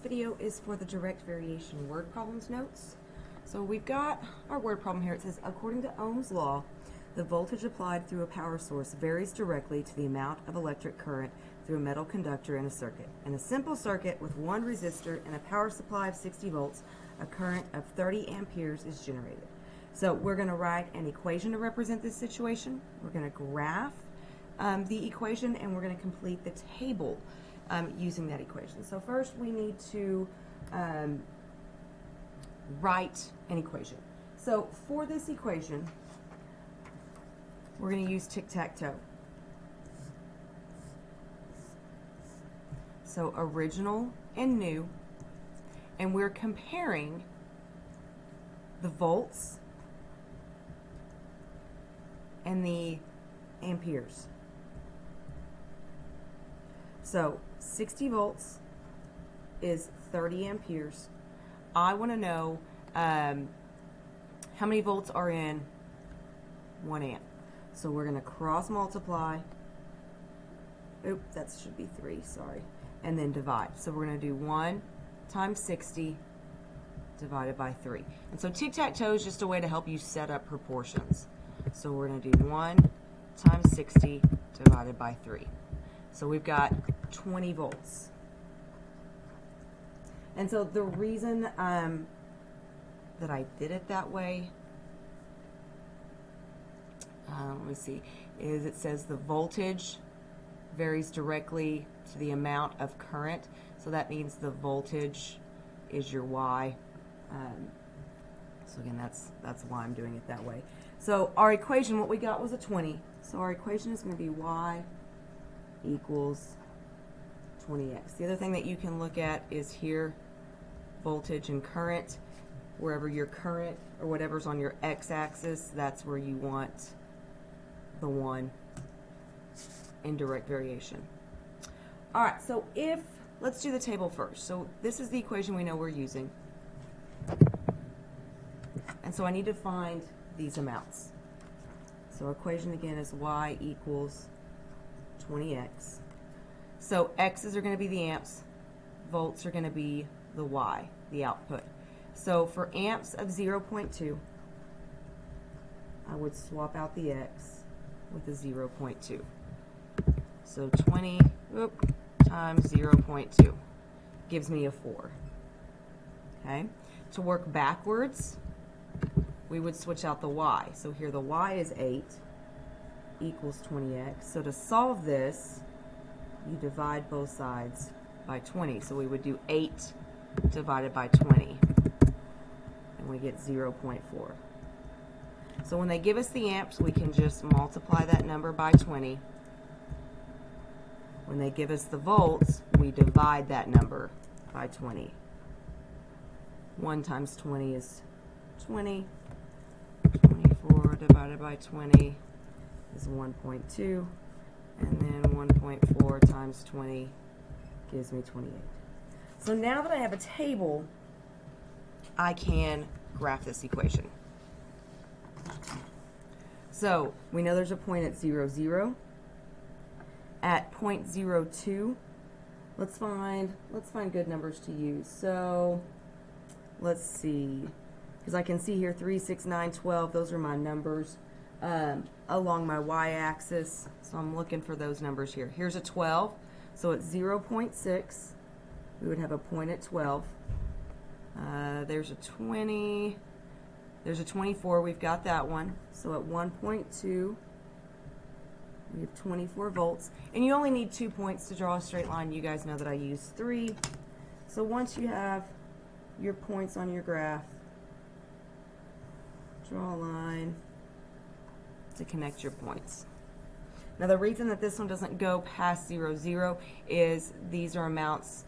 Video is for the direct variation word problems notes. So we've got our word problem here. It says, according to Ohm's law, the voltage applied through a power source varies directly to the amount of electric current through a metal conductor in a circuit. In a simple circuit with one resistor and a power supply of 60 volts, a current of 30 amperes is generated. So we're going to write an equation to represent this situation. We're going to graph the equation, and we're going to complete the table using that equation. So first we need to write an equation. So for this equation, we're going to use tic-tac-toe. So original and new, and we're comparing the volts and the amperes. So 60 volts is 30 amperes. I want to know how many volts are in 1 amp. So we're going to cross multiply. Oop, that should be 3, sorry. And then divide. So we're going to do 1 times 60 divided by 3. And so tic-tac-toe is just a way to help you set up proportions. So we're going to do 1 times 60 divided by 3. So we've got 20 volts. And so the reason that I did it that way, let me see, is it says the voltage varies directly to the amount of current. So that means the voltage is your Y. So again, that's why I'm doing it that way. So our equation, what we got was a 20. So our equation is going to be Y equals 20x. The other thing that you can look at is here, voltage and current. Wherever your current or whatever's on your x-axis, that's where you want the 1 in direct variation. All right, so let's do the table first. So this is the equation we know we're using. And so I need to find these amounts. So our equation again is Y equals 20x. So x's are going to be the amps, volts are going to be the Y, the output. So for amps of 0.2, I would swap out the x with a 0.2. So 20 times 0.2 gives me a 4. Okay? To work backwards, we would switch out the y. So here the y is 8 equals 20x. So to solve this, you divide both sides by 20. So we would do 8 divided by 20, and we get 0.4. So when they give us the amps, we can just multiply that number by 20. When they give us the volts, we divide that number by 20. 1 times 20 is 20. 24 divided by 20 is 1.2. And then 1.4 times 20 gives me 28. So now that I have a table, I can graph this equation. So we know there's a point at 0, 0. At 0.02, let's find good numbers to use. So let's see, because I can see here 3, 6, 9, 12. Those are my numbers along my y-axis. So I'm looking for those numbers here. Here's a 12. So at 0.6, we would have a point at 12. There's a 20. There's a 24. We've got that one. So at 1.2, we have 24 volts. And you only need 2 points to draw a straight line. You guys know that I use 3. So once you have your points on your graph, draw a line to connect your points. Now the reason that this one doesn't go past 0, 0 is these are amounts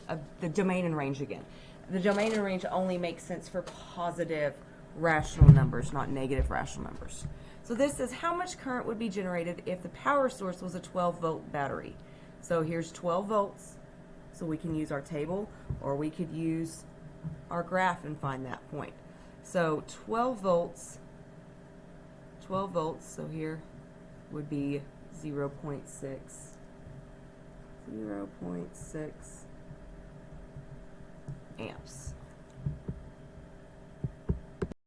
of the domain and range again. The domain and range only makes sense for positive rational numbers, not negative rational numbers. So this says how much current would be generated if the power source was a 12-volt battery. So here's 12 volts, so we can use our table, or we could use our graph and find that point. So 12 volts, so here would be 0.6 amps.